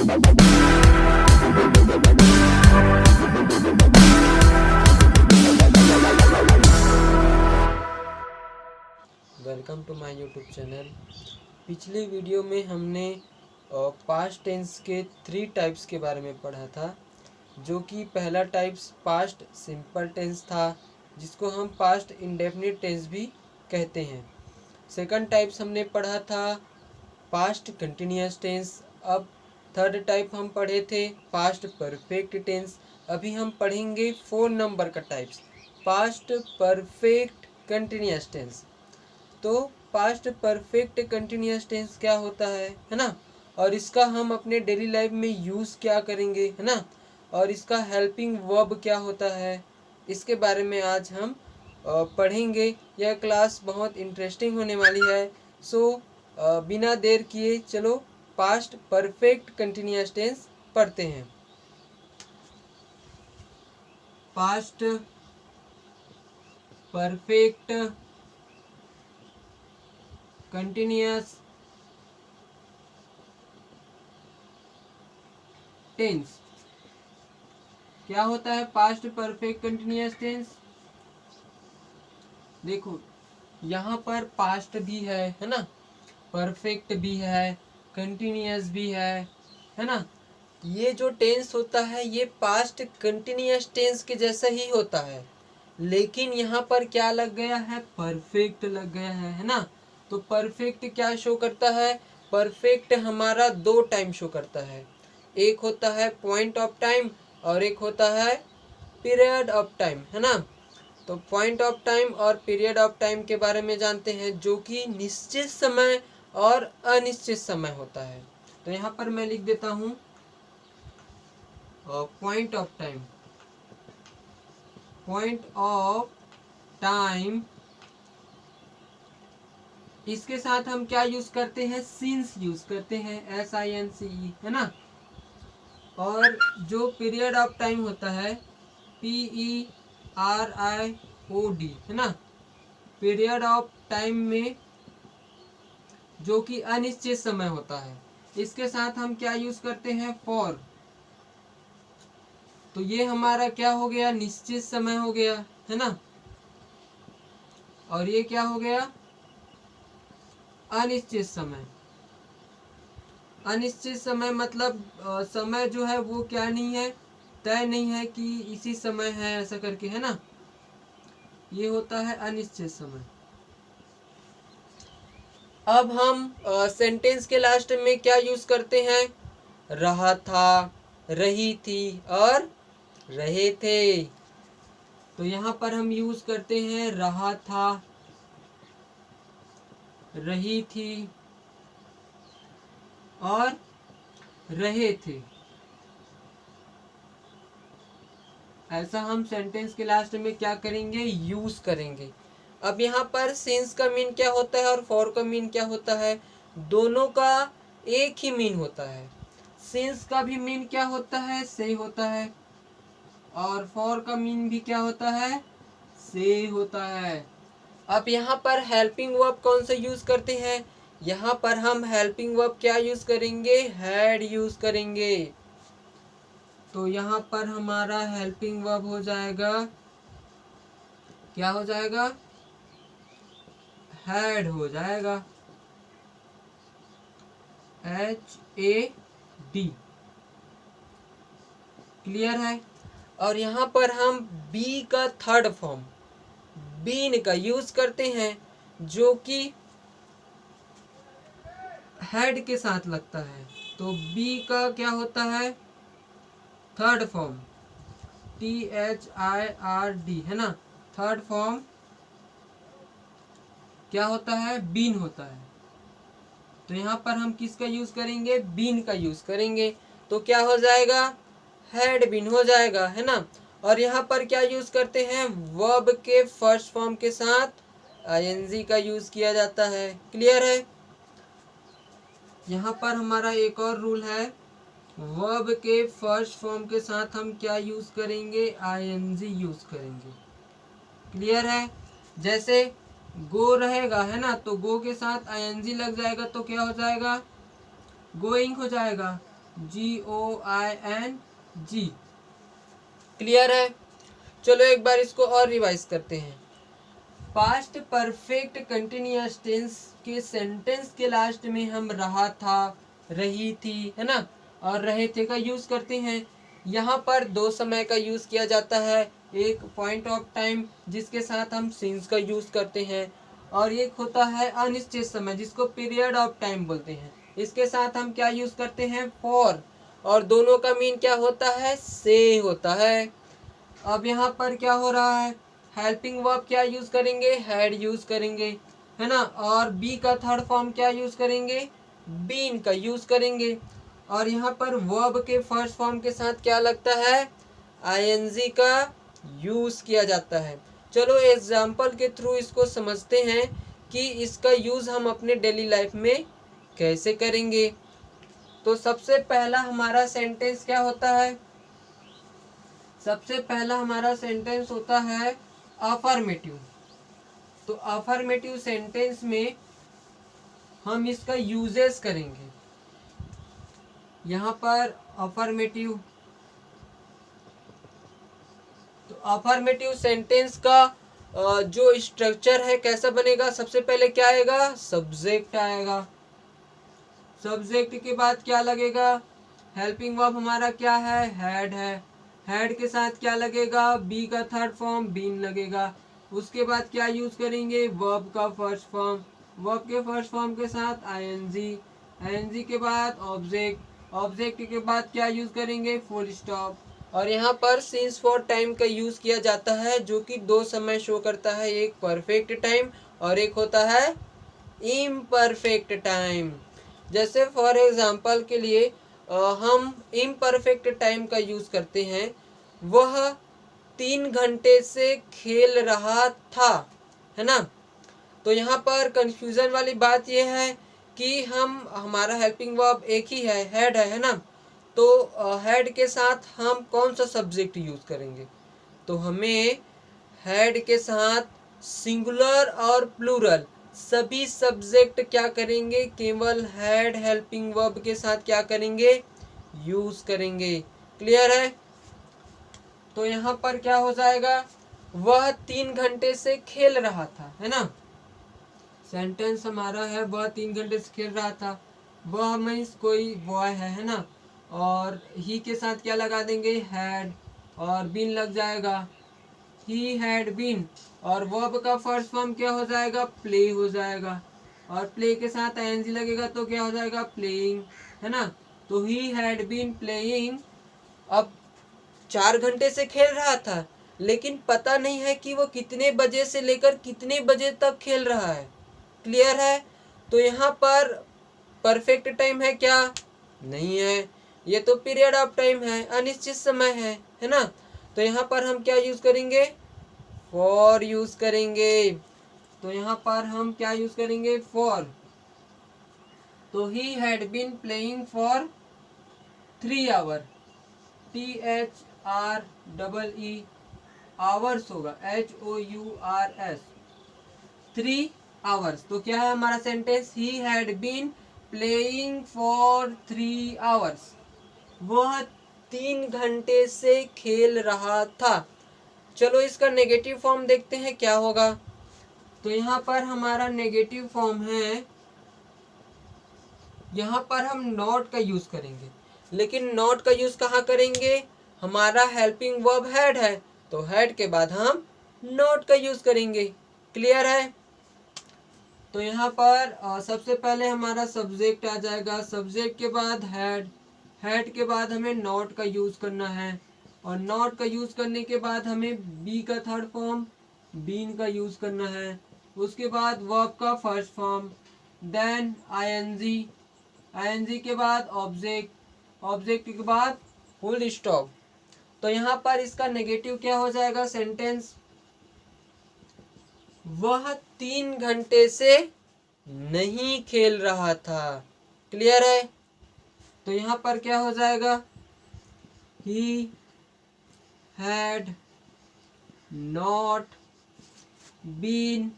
Welcome to my YouTube channel. पिछली video में हमने पास्ट टेंस के 3 टाइप्स के बारे में पढ़ा था, जो कि पहला टाइप्स पास्ट सिंपल टेंस था, जिसको हम पास्ट इंडेफिनिट टेंस भी कहते हैं। सेकंड टाइप्स हमने पढ़ा था पास्ट कंटिन्यूअस टेंस। अब थर्ड टाइप हम पढ़े थे पास्ट परफेक्ट टेंस। अभी हम पढ़ेंगे 4 नंबर का types past perfect continuous tense. तो पास्ट परफेक्ट कंटिन्यूअस टेंस क्या होता है ना, और इसका हम अपने डेली लाइफ में यूज़ क्या करेंगे, है ना, और इसका हेल्पिंग वर्ब क्या होता है, इसके बारे में आज हम पढ़ेंगे। यह क्लास बहुत इंटरेस्टिंग होने वाली है। सो बिना देर किए चलो पास्ट परफेक्ट कंटिन्यूअस टेंस पढ़ते हैं। पास्ट परफेक्ट कंटिन्यूअस टेंस क्या होता है? पास्ट परफेक्ट कंटिन्यूअस टेंस, देखो यहाँ पर पास्ट भी है ना, परफेक्ट भी है, कंटिन्यूअस भी है ना। ये जो टेंस होता है ये पास्ट कंटिन्यूअस टेंस के जैसा ही होता है, लेकिन यहाँ पर क्या लग गया है? परफेक्ट लग गया है ना। तो परफेक्ट क्या शो करता है? परफेक्ट हमारा 2 टाइम शो करता है, एक होता है पॉइंट ऑफ टाइम और एक होता है पीरियड ऑफ टाइम, है ना। तो पॉइंट ऑफ टाइम और पीरियड ऑफ टाइम के बारे में जानते हैं, जो कि निश्चित समय और अनिश्चित समय होता है। तो यहाँ पर मैं लिख देता हूँ point of time. Point of time, इसके साथ हम क्या यूज करते हैं? सिंस यूज करते हैं, SINCE, है ना। और जो पीरियड ऑफ टाइम होता है PERIOD, है ना। पीरियड ऑफ टाइम में जो कि अनिश्चित समय होता है, इसके साथ हम क्या यूज करते हैं? फॉर। तो ये हमारा क्या हो गया? निश्चित समय हो गया, है ना। और ये क्या हो गया? अनिश्चित समय। अनिश्चित समय मतलब समय जो है वो क्या नहीं है, तय नहीं है कि इसी समय है ऐसा करके, है ना। ये होता है अनिश्चित समय। अब हम सेंटेंस के लास्ट में क्या यूज करते हैं? रहा था, रही थी और रहे थे। तो यहाँ पर हम यूज करते हैं रहा था, रही थी और रहे थे। ऐसा हम सेंटेंस के लास्ट में क्या करेंगे? यूज करेंगे। अब यहाँ पर सिंस का मीन क्या होता है और फॉर का मीन क्या होता है? दोनों का एक ही मीन होता है। सिंस का भी मीन क्या होता है? से होता है, और फॉर का मीन भी क्या होता है? से होता है। अब यहाँ पर हेल्पिंग वर्ब कौन सा यूज करते हैं? यहाँ पर हम हेल्पिंग वर्ब क्या यूज करेंगे? हैड यूज करेंगे। तो यहाँ पर हमारा हेल्पिंग वर्ब हो जाएगा, क्या हो जाएगा? हैड हो जाएगा, HAD। क्लियर है। और यहाँ पर हम बी का थर्ड फॉर्म बीन का यूज करते हैं, जो कि हेड के साथ लगता है। तो बी का क्या होता है? थर्ड फॉर्म THIRD, है ना। थर्ड फॉर्म क्या होता है? बीन होता है। तो यहाँ पर हम किसका यूज करेंगे? बीन का यूज करेंगे। तो क्या हो जाएगा? हैड बीन हो जाएगा, है ना। और यहाँ पर क्या यूज करते हैं? वर्ब के फर्स्ट फॉर्म के साथ ING का यूज किया जाता है। क्लियर है। यहाँ पर हमारा एक और रूल है, वर्ब के फर्स्ट फॉर्म के साथ हम क्या यूज करेंगे? ING यूज करेंगे। क्लियर है। जैसे गो रहेगा, है ना, तो गो के साथ ING लग जाएगा तो क्या हो जाएगा? गोइंग हो जाएगा। GOING। क्लियर है? चलो एक बार इसको और रिवाइज करते हैं। पास्ट परफेक्ट कंटिन्यूअस टेंस के सेंटेंस के लास्ट में हम रहा था, रही थी, है ना, और रहे थे का यूज करते हैं। यहाँ पर दो समय का यूज किया जाता है, एक पॉइंट ऑफ टाइम जिसके साथ हम सिंस का यूज करते हैं, और एक होता है अनिश्चित समय जिसको पीरियड ऑफ टाइम बोलते हैं। इसके साथ हम क्या यूज करते हैं? फॉर। और दोनों का मीन क्या होता है? से होता है। अब यहाँ पर क्या हो रहा है? हेल्पिंग वर्ब क्या यूज करेंगे? हैड यूज करेंगे, है ना। और बी का थर्ड फॉर्म क्या यूज करेंगे? बीन का यूज करेंगे। और यहाँ पर वर्ब के फर्स्ट फॉर्म के साथ क्या लगता है? आईएनजी का यूज किया जाता है। चलो एग्जाम्पल के थ्रू इसको समझते हैं कि इसका यूज हम अपने डेली लाइफ में कैसे करेंगे। तो सबसे पहला हमारा सेंटेंस क्या होता है? सबसे पहला हमारा सेंटेंस होता है अफर्मेटिव। तो अफर्मेटिव सेंटेंस में हम इसका यूजेस करेंगे। यहाँ पर अफर्मेटिव, तो अफर्मेटिव सेंटेंस का जो स्ट्रक्चर है कैसा बनेगा? सबसे पहले क्या आएगा? सब्जेक्ट आएगा। सब्जेक्ट के बाद क्या लगेगा? हेल्पिंग वर्ब हमारा क्या है? हैड है। हैड के साथ क्या लगेगा? बी का थर्ड फॉर्म बीन लगेगा। उसके बाद क्या यूज करेंगे? वर्ब का फर्स्ट फॉर्म। वर्ब के फर्स्ट फॉर्म के साथ आईएनजी। आईएनजी के बाद ऑब्जेक्ट। ऑब्जेक्ट के बाद क्या यूज करेंगे? Full stop. और यहाँ पर सिंस फॉर टाइम का यूज किया जाता है जो कि दो समय शो करता है, एक परफेक्ट टाइम और एक होता है इम्परफेक्ट टाइम। जैसे फॉर एग्जांपल के लिए हम इम्परफेक्ट टाइम का यूज करते हैं। वह 3 घंटे से खेल रहा था, है ना। तो यहाँ पर कंफ्यूजन वाली बात यह है कि हमारा हेल्पिंग वर्ब एक ही है, हैड है ना। तो हैड के साथ हम कौन सा सब्जेक्ट यूज करेंगे? तो हमें हैड के साथ सिंगुलर और प्लूरल सभी सब्जेक्ट क्या करेंगे? केवल हैड हेल्पिंग वर्ब के साथ क्या करेंगे? यूज करेंगे। क्लियर है? तो यहाँ पर क्या हो जाएगा? वह 3 घंटे से खेल रहा था, है ना। सेंटेंस हमारा है वह 3 घंटे से खेल रहा था। वह मीन्स कोई बॉय है ना। और ही के साथ क्या लगा देंगे? हैड। और बीन लग जाएगा, ही हैड बीन। और वर्ब का फर्स्ट फॉर्म क्या हो जाएगा? प्ले हो जाएगा। और प्ले के साथ आईएनजी लगेगा तो क्या हो जाएगा? प्लेइंग, है ना। तो ही हैड बीन प्लेइंग। अब 4 घंटे से खेल रहा था, लेकिन पता नहीं है कि वो कितने बजे से लेकर कितने बजे तक खेल रहा है। क्लियर है? तो यहाँ पर परफेक्ट टाइम है क्या? नहीं है, ये तो पीरियड ऑफ टाइम है, अनिश्चित समय है ना। तो यहाँ पर हम क्या यूज करेंगे? फॉर यूज करेंगे। तो यहाँ पर हम क्या यूज करेंगे? फॉर। तो he had been playing for 3 hour. THREE hours होगा, HOURS, 3 आवर्स। तो क्या है हमारा sentence? He had been playing for 3 hours. वह 3 घंटे से खेल रहा था। चलो इसका नेगेटिव फॉर्म देखते हैं क्या होगा। तो यहाँ पर हमारा नेगेटिव फॉर्म है, यहाँ पर हम नॉट का यूज करेंगे। लेकिन नॉट का यूज कहाँ करेंगे? हमारा हेल्पिंग वर्ब हैड है, तो हैड के बाद हम नॉट का यूज करेंगे। क्लियर है? तो यहाँ पर सबसे पहले हमारा सब्जेक्ट आ जाएगा, सब्जेक्ट के बाद हैड, हैड के बाद हमें नॉट का यूज करना है। और नॉट का यूज करने के बाद हमें बी का थर्ड फॉर्म बीन का यूज करना है। उसके बाद वर्ब का first form, then I N G, I N G के बाद ऑब्जेक्ट, ऑब्जेक्ट के बाद फुल स्टॉप। तो यहाँ पर इसका नेगेटिव क्या हो जाएगा? सेंटेंस वह 3 घंटे से नहीं खेल रहा था। क्लियर है? तो यहाँ पर क्या हो जाएगा? He had not been,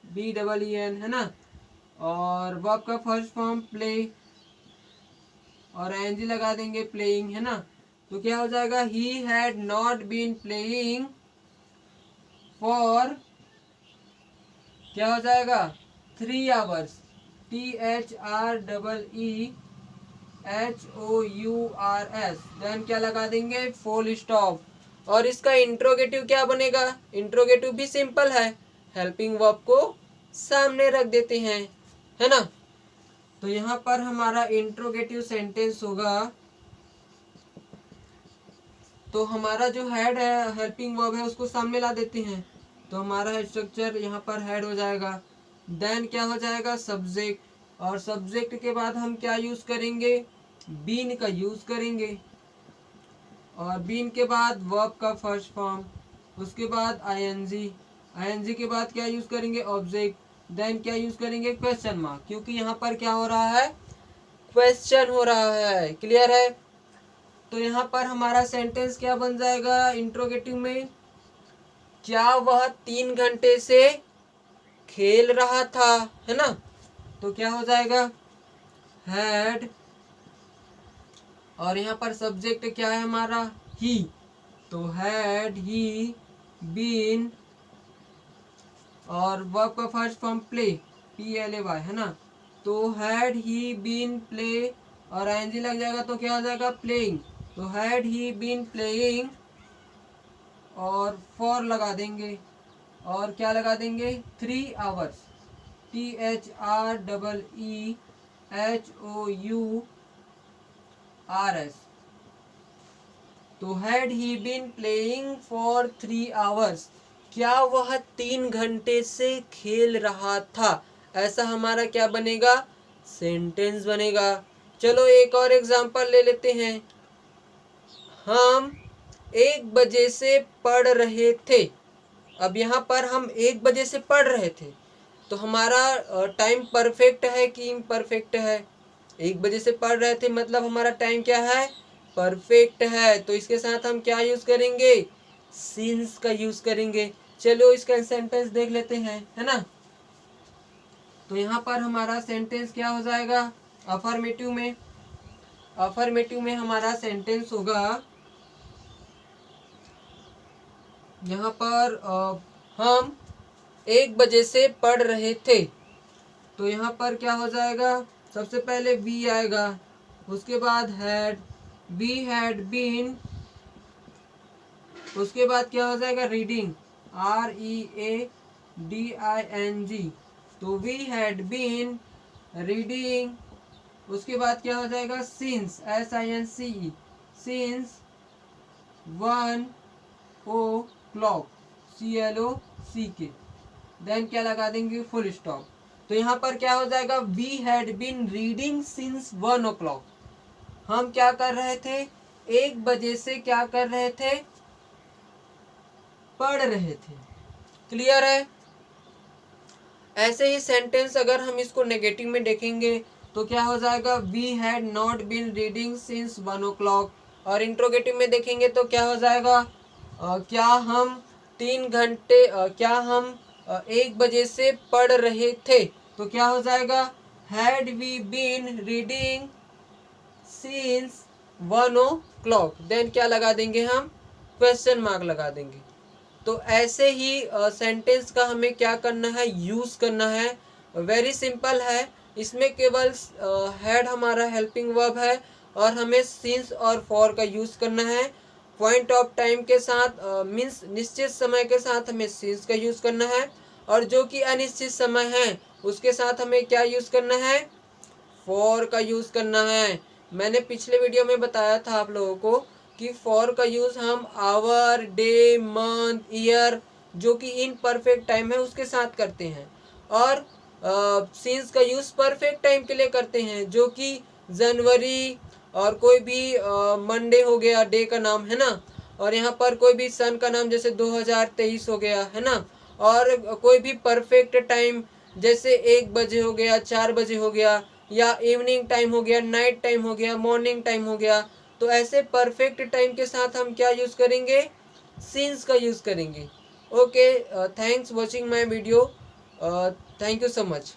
BEEN, है ना। और वर्ब का फर्स्ट फॉर्म प्ले, और ing लगा देंगे प्लेइंग, है ना। तो क्या हो जाएगा, he had not been playing for, क्या हो जाएगा, 3 आवर्स, THREEHOURS, देन क्या लगा देंगे, फुल स्टॉप। और इसका इंट्रोगेटिव क्या बनेगा, इंट्रोगेटिव भी सिंपल है, हेल्पिंग वर्ब को सामने रख देते हैं, है ना। तो यहाँ पर हमारा इंट्रोगेटिव सेंटेंस होगा, तो हमारा जो हेड है, हेल्पिंग वर्ब है, उसको सामने ला देते हैं, तो हमारा स्ट्रक्चर यहाँ पर हेड हो जाएगा। देन क्या हो जाएगा, सब्जेक्ट, और सब्जेक्ट के बाद हम क्या यूज करेंगे, बीन का यूज करेंगे, और बीन के बाद वर्ब का फर्स्ट फॉर्म, उसके बाद आईएनजी, आईएनजी के बाद क्या यूज करेंगे, ऑब्जेक्ट, देन क्या यूज करेंगे, क्वेश्चन मार्क, क्योंकि यहाँ पर क्या हो रहा है, क्वेश्चन हो रहा है। क्लियर है। तो यहाँ पर हमारा सेंटेंस क्या बन जाएगा इंट्रोगेटिव में, क्या वह 3 घंटे से खेल रहा था, है ना। तो क्या हो जाएगा, हैड, और यहाँ पर सब्जेक्ट क्या है हमारा, ही, तो हैड ही बीन, और वर्ब का फर्स्ट फॉर्म प्ले, PLAY, है ना। तो हैड ही बीन प्ले, और आईएनजी लग जाएगा तो क्या हो जाएगा, प्लेइंग, तो हैड ही बीन प्लेइंग, और फॉर लगा देंगे, और क्या लगा देंगे, 3 आवर्स, THREEHOURS, तो had he been playing for 3 hours, क्या वह 3 घंटे से खेल रहा था, ऐसा हमारा क्या बनेगा, सेंटेंस बनेगा। चलो एक और एग्जांपल ले लेते हैं, हम 1 बजे से पढ़ रहे थे। अब यहाँ पर हम 1 बजे से पढ़ रहे थे, तो हमारा टाइम परफेक्ट है कि इम्परफेक्ट है, 1 बजे से पढ़ रहे थे मतलब हमारा टाइम क्या है, परफेक्ट है। तो इसके साथ हम क्या यूज करेंगे, सिंस का यूज करेंगे। चलो इसका सेंटेंस देख लेते हैं, है ना। तो यहाँ पर हमारा सेंटेंस क्या हो जाएगा, अफर्मेटिव में, अफर्मेटिव में हमारा सेंटेंस होगा, यहाँ पर हम 1 बजे से पढ़ रहे थे, तो यहाँ पर क्या हो जाएगा, सबसे पहले वी आएगा, उसके बाद हैड, वी हैड बीन, उसके बाद क्या हो जाएगा, रीडिंग, READING, तो वी हैड बीन रीडिंग, उसके बाद क्या हो जाएगा, since, SINCE, since 1 o'clock, CLOCK, then क्या लगा देंगे, फुल स्टॉप। तो यहाँ पर क्या हो जाएगा, we had been reading since 1 o'clock, हम क्या कर रहे थे, 1 बजे से क्या कर रहे थे, पढ़ रहे थे। क्लियर है। ऐसे ही सेंटेंस अगर हम इसको नेगेटिव में देखेंगे तो क्या हो जाएगा, we had not been reading since 1 o'clock, और इंट्रोगेटिव में देखेंगे तो क्या हो जाएगा, क्या हम 3 घंटे, क्या हम 1 बजे से पढ़ रहे थे, तो क्या हो जाएगा, had we been reading since 1 o'clock, then क्या लगा देंगे हम, क्वेश्चन मार्क लगा देंगे। तो ऐसे ही सेंटेंस का हमें क्या करना है, यूज करना है, वेरी सिंपल है। इसमें केवल हैड हमारा हेल्पिंग वर्ब है, और हमें सिंस और फॉर का यूज करना है। पॉइंट ऑफ टाइम के साथ मीन्स निश्चित समय के साथ हमें सिंस का यूज करना है, और जो कि अनिश्चित समय है उसके साथ हमें क्या यूज करना है, फॉर का यूज करना है। मैंने पिछले वीडियो में बताया था आप लोगों को कि फॉर का यूज हम आवर, डे, मंथ, ईयर, जो कि इन परफेक्ट टाइम है उसके साथ करते हैं, और सिंस का यूज परफेक्ट टाइम के लिए करते हैं, जो कि जनवरी, और कोई भी मंडे हो गया, डे का नाम, है ना। और यहाँ पर कोई भी सन का नाम, जैसे 2023 हो गया, है ना। और कोई भी परफेक्ट टाइम, जैसे 1 बजे हो गया, 4 बजे हो गया, या इवनिंग टाइम हो गया, नाइट टाइम हो गया, मॉर्निंग टाइम हो गया। तो ऐसे परफेक्ट टाइम के साथ हम क्या यूज करेंगे, सिंस का यूज करेंगे। Okay, thanks watching my video, thank you so much.